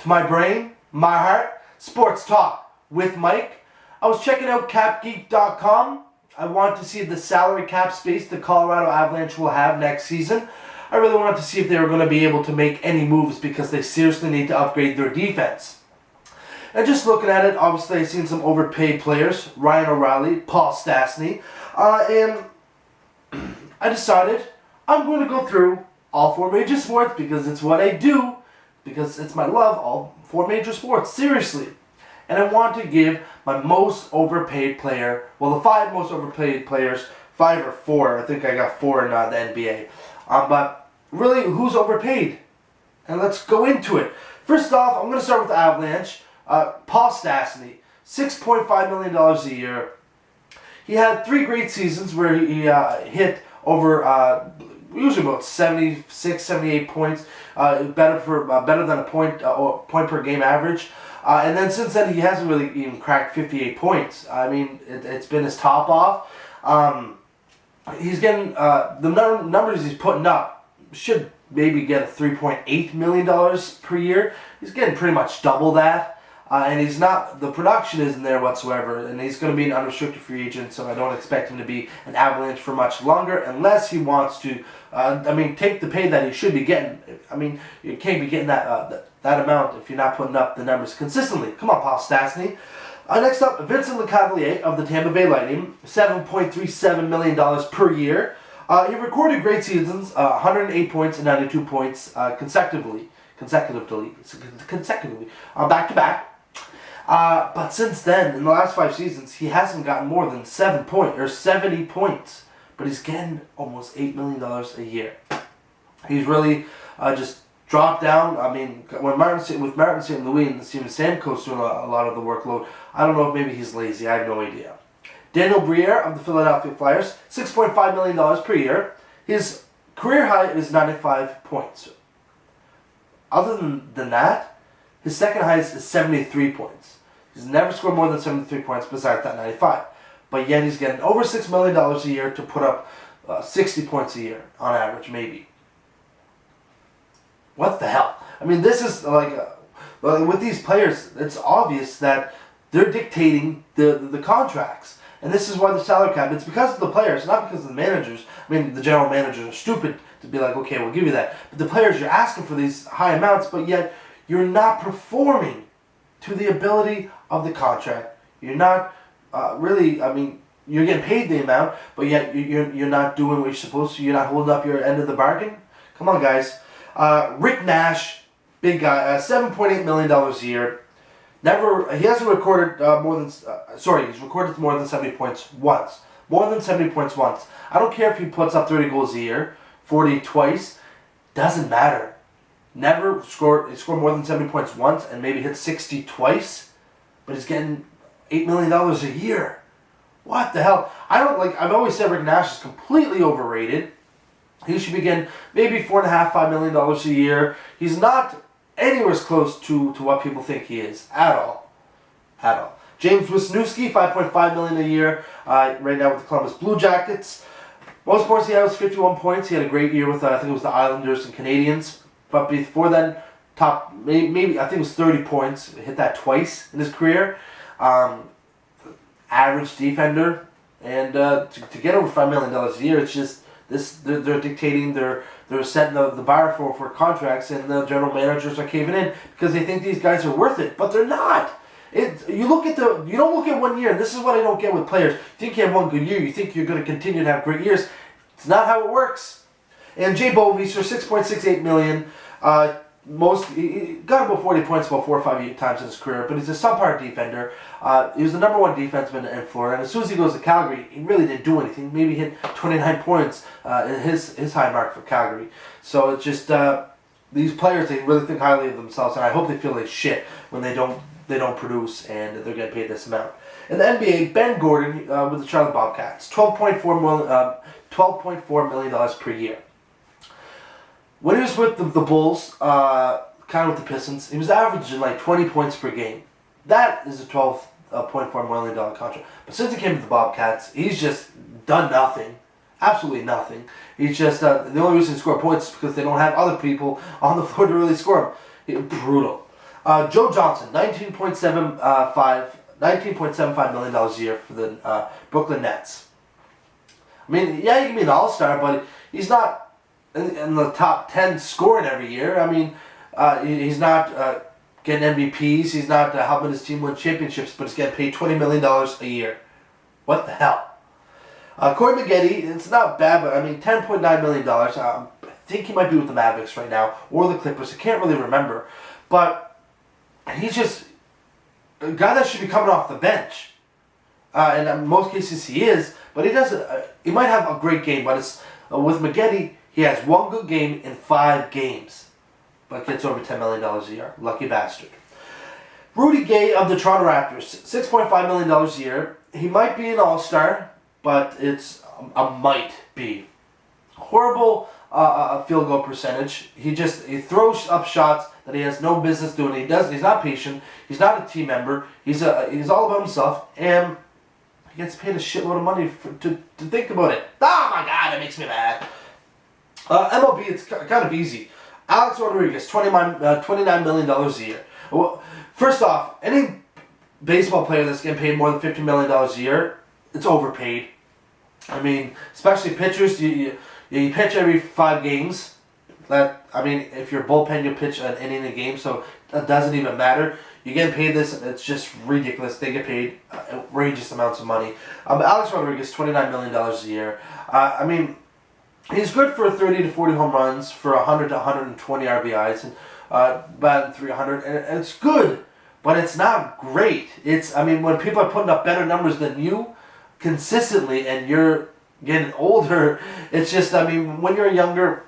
My brain, my heart, sports talk with Mike. I was checking out capgeek.com. I want to see the salary cap space the Colorado Avalanche will have next season. I really wanted to see if they were going to be able to make any moves because they seriously need to upgrade their defense. And just looking at it, obviously I've seen some overpaid players, Ryan O'Reilly, Paul Stastny, and I decided I'm going to go through all four major sports because it's what I do, because it's my love, all four major sports, seriously. And I want to give my most overpaid player, well, the five most overpaid players, 5 or 4, I think I got 4 in the NBA. But really, who's overpaid? And let's go into it. First off, I'm going to start with the Avalanche. Paul Stastny, $6.5 million a year. He had 3 great seasons where he hit over usually about 76, 78 points, better than a point per game average. And then since then, he hasn't really even cracked 58 points. I mean, it's been his top off. He's getting, the numbers he's putting up should maybe get a $3.8 million per year. He's getting pretty much double that. And he's not, the production isn't there whatsoever, and he's going to be an unrestricted free agent, so I don't expect him to be an Avalanche for much longer unless he wants to, take the pay that he should be getting. I mean, you can't be getting that amount if you're not putting up the numbers consistently. Come on, Paul Stastny. Next up, Vincent Lecavalier of the Tampa Bay Lightning, $7.37 million per year. He recorded great seasons, 108 points and 92 points consecutively, back to back. But since then, in the last 5 seasons, he hasn't gotten more than 70 points. But he's getting almost $8 million a year. He's really just dropped down. I mean, with Martin St. Louis and Steven Stamkos doing a lot of the workload, I don't know if maybe he's lazy. I have no idea. Daniel Briere of the Philadelphia Flyers, $6.5 million per year. His career high is 95 points. Other than that, his second highest is 73 points. He's never scored more than 73 points besides that 95. But yet he's getting over $6 million a year to put up 60 points a year on average, maybe. What the hell? I mean, this is like, with these players, it's obvious that they're dictating the contracts. And this is why the salary cap, it's because of the players, not because of the managers. I mean, the general managers are stupid to be like, okay, we'll give you that. But the players, you're asking for these high amounts, but yet you're not performing to the ability of the contract. You're not really, I mean, you're getting paid the amount, but yet you're not doing what you're supposed to. You're not holding up your end of the bargain. Come on, guys. Rick Nash, big guy, $7.8 million a year. He hasn't recorded he's recorded more than 70 points once. More than 70 points once. I don't care if he puts up 30 goals a year, 40 twice. Doesn't matter. He scored more than 70 points once and maybe hit 60 twice, but he's getting $8 million a year. What the hell? I've always said Rick Nash is completely overrated. He should be getting maybe $4.5, $5 million a year. He's not anywhere close to what people think he is at all. James Wisniewski, $5.5 million a year, right now with the Columbus Blue Jackets. Most points he had was 51 points. He had a great year with I think it was the Islanders and Canadiens. But before then, maybe I think it was 30 points. He hit that twice in his career. Average defender, and to get over $5 million a year, it's just they're dictating, they're setting the bar for contracts, and the general managers are caving in because they think these guys are worth it, but they're not. You don't look at 1 year, and this is what I don't get with players. You think you have one good year, you think you're going to continue to have great years. It's not how it works. And Jay Bobby for $6.68 million. He got about 40 points about 4 or 5 times in his career, but he's a subpar defender. He was the number 1 defenseman in Florida, and as soon as he goes to Calgary, he really didn't do anything. Maybe hit 29 points in his high mark for Calgary. So it's just these players, they really think highly of themselves, and I hope they feel like shit when they don't produce and they're getting paid this amount. In the NBA, Ben Gordon with the Charlotte Bobcats, $12.4 million per year. When he was with the Bulls, kind of with the Pistons, he was averaging like 20 points per game. That is a $12.4 million contract. But since he came to the Bobcats, he's just done nothing. Absolutely nothing. He's just, the only reason he scored points is because they don't have other people on the floor to really score them. Brutal. Joe Johnson, $19.75 million a year for the Brooklyn Nets. I mean, yeah, he can be an all-star, but he's not in the top 10 scoring every year. I mean, he's not getting MVPs. He's not helping his team win championships, but he's getting paid $20 million a year. What the hell? Corey Maggette, it's not bad, but I mean, $10.9 million. I think he might be with the Mavericks right now, or the Clippers. I can't really remember. But he's just a guy that should be coming off the bench. And in most cases he is, but he doesn't. He might have a great game, but it's with Maggette, he has one good game in 5 games, but gets over $10 million a year. Lucky bastard. Rudy Gay of the Toronto Raptors, $6.5 million a year. He might be an all-star, but it's a might be. Horrible field goal percentage. He throws up shots that he has no business doing. He's not patient. He's not a team member. He's all about himself, and he gets paid a shitload of money to think about it. Oh my God, it makes me mad. MLB, it's kind of easy. Alex Rodriguez, $29 million a year. Well, first off, any baseball player that's getting paid more than $50 million a year, it's overpaid. I mean, especially pitchers, you pitch every 5 games. If you're bullpen, you pitch an inning a game, so it doesn't even matter. You get paid this, it's just ridiculous. They get paid outrageous amounts of money. Alex Rodriguez, $29 million a year. He's good for 30 to 40 home runs, for 100 to 120 RBIs, and batting 300, and it's good, but it's not great. When people are putting up better numbers than you consistently, and you're getting older, it's just, when you're younger,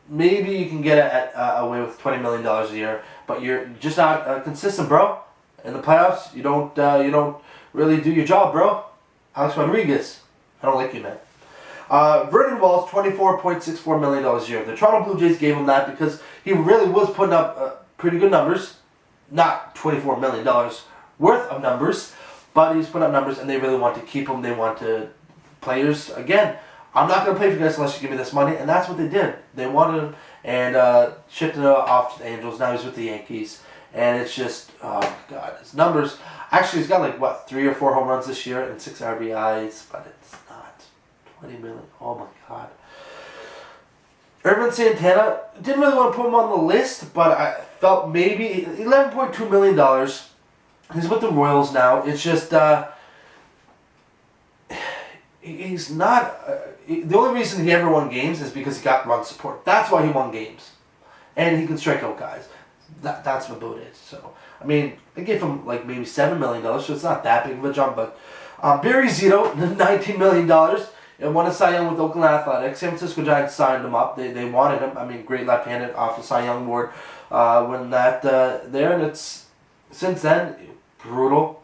maybe you can get away with $20 million a year, but you're just not consistent, bro. In the playoffs, you don't really do your job, bro. Alex Rodriguez, I don't like you, man. Vernon Wells, $24.64 million a year. The Toronto Blue Jays gave him that because he really was putting up pretty good numbers. Not $24 million worth of numbers, but he's putting up numbers, and they really want to keep him. They want to players. Again, I'm not going to play for you guys unless you give me this money, and that's what they did. They wanted him and shipped it off to the Angels. Now he's with the Yankees, and it's just, oh my God, his numbers. Actually, he's got 3 or 4 home runs this year and 6 RBIs, but it's not $20 million. Oh my God. Irvin Santana, didn't really want to put him on the list, but I felt maybe $11.2 million. He's with the Royals now. It's just, he's not, the only reason he ever won games is because he got run support. That's why he won games. And he can strike out guys. That's about it. So, they gave him maybe $7 million, so it's not that big of a jump. But Barry Zito, $19 million. And won a Cy Young with Oakland Athletics. San Francisco Giants signed him up. They wanted him. Great left-handed off the Cy Young award. When that there, and it's since then brutal.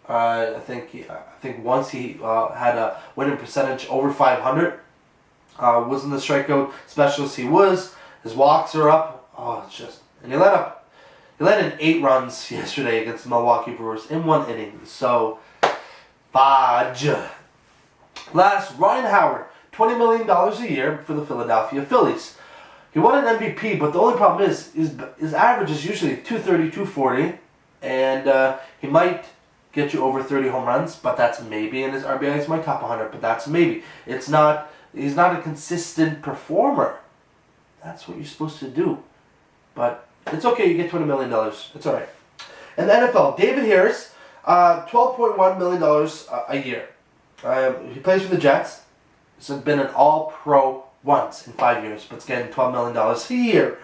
I think once he had a winning percentage over 500. Wasn't the strikeout specialist he was. His walks are up. Oh, it's just, and he let in 8 runs yesterday against the Milwaukee Brewers in 1 inning. So, fudge. Last, Ryan Howard, $20 million a year for the Philadelphia Phillies. He won an MVP, but the only problem is his average is usually 230, 240, and he might get you over 30 home runs, but that's maybe, and his RBI is my top 100, but that's maybe. He's not a consistent performer. That's what you're supposed to do. But it's okay, you get $20 million. It's alright. And the NFL, David Harris, $12.1 million a year. He plays for the Jets. He's been an all-pro once in 5 years, but it's getting $12 million a year.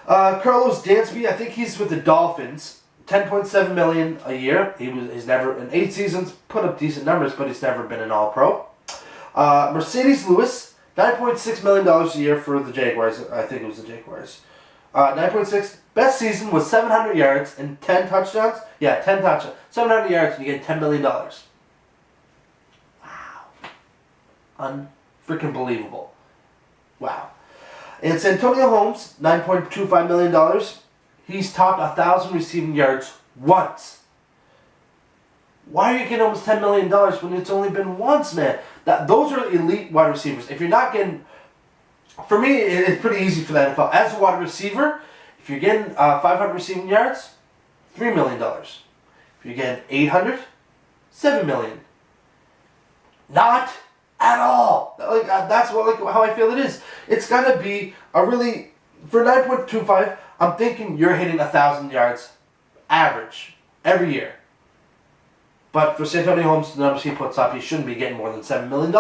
Carlos Dansby, I think he's with the Dolphins. $10.7 million a year. He's never, in 8 seasons, put up decent numbers, but he's never been an all-pro. Mercedes Lewis, $9.6 million a year for the Jaguars. I think it was the Jaguars. 9.6. Best season was 700 yards and 10 touchdowns. Yeah, 10 touchdowns. 700 yards and you get $10 million. Wow. Unfreaking believable. Wow. And Santonio Holmes, $9.25 million. He's topped 1,000 receiving yards once. Why are you getting almost $10 million when it's only been once, man? Those are elite wide receivers. If you're not getting... For me, it's pretty easy for the NFL. As a wide receiver, if you're getting 500 receiving yards, $3 million. If you're getting 800, $7 million. Not at all. Like that's how I feel it is. It's gotta be a really, for 9.25. I'm thinking you're hitting 1,000 yards average every year. But for Santonio Holmes, the numbers he puts up, he shouldn't be getting more than $7 million.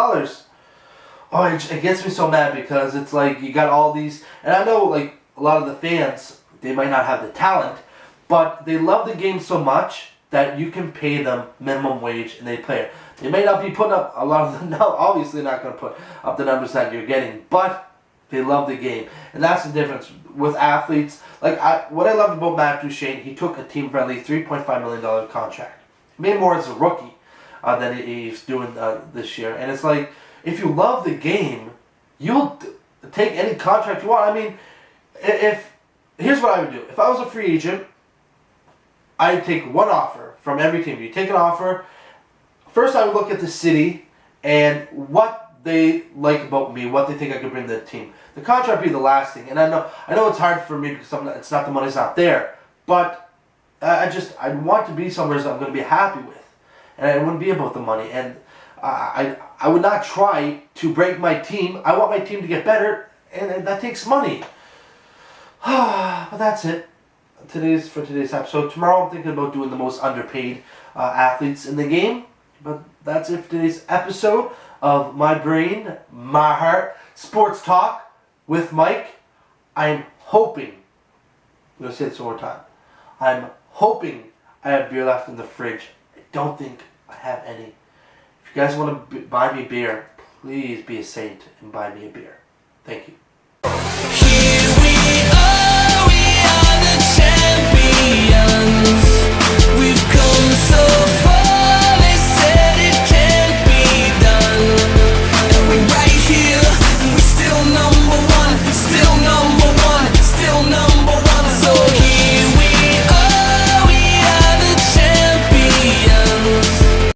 Oh, it gets me so mad because it's like you got all these, and I know like a lot of the fans, they might not have the talent, but they love the game so much that you can pay them minimum wage and they play it. They may not be putting up a lot of the, obviously not going to put up the numbers that you're getting, but they love the game. And that's the difference with athletes. Like what I loved about Matt Duchene, he took a team-friendly $3.5 million contract. He made more as a rookie than he's doing this year. And it's like, if you love the game, you'll take any contract you want. I mean, here's what I would do. If I was a free agent, I'd take one offer from every team. You take an offer. First, I would look at the city and what they like about me, what they think I could bring to the team. The contract would be the last thing. And I know it's hard for me because it's not, the money's not there. But I want to be somewhere that I'm going to be happy with. And it wouldn't be about the money. And I would not try to break my team. I want my team to get better, and that takes money. But that's it. For today's episode. Tomorrow I'm thinking about doing the most underpaid athletes in the game. But that's it for today's episode of My Brain, My Heart, Sports Talk with Mike. I'm hoping, I'm going to say this one more time. I'm hoping I have beer left in the fridge. I don't think I have any. If you guys want to buy me beer, please be a saint and buy me a beer. Thank you.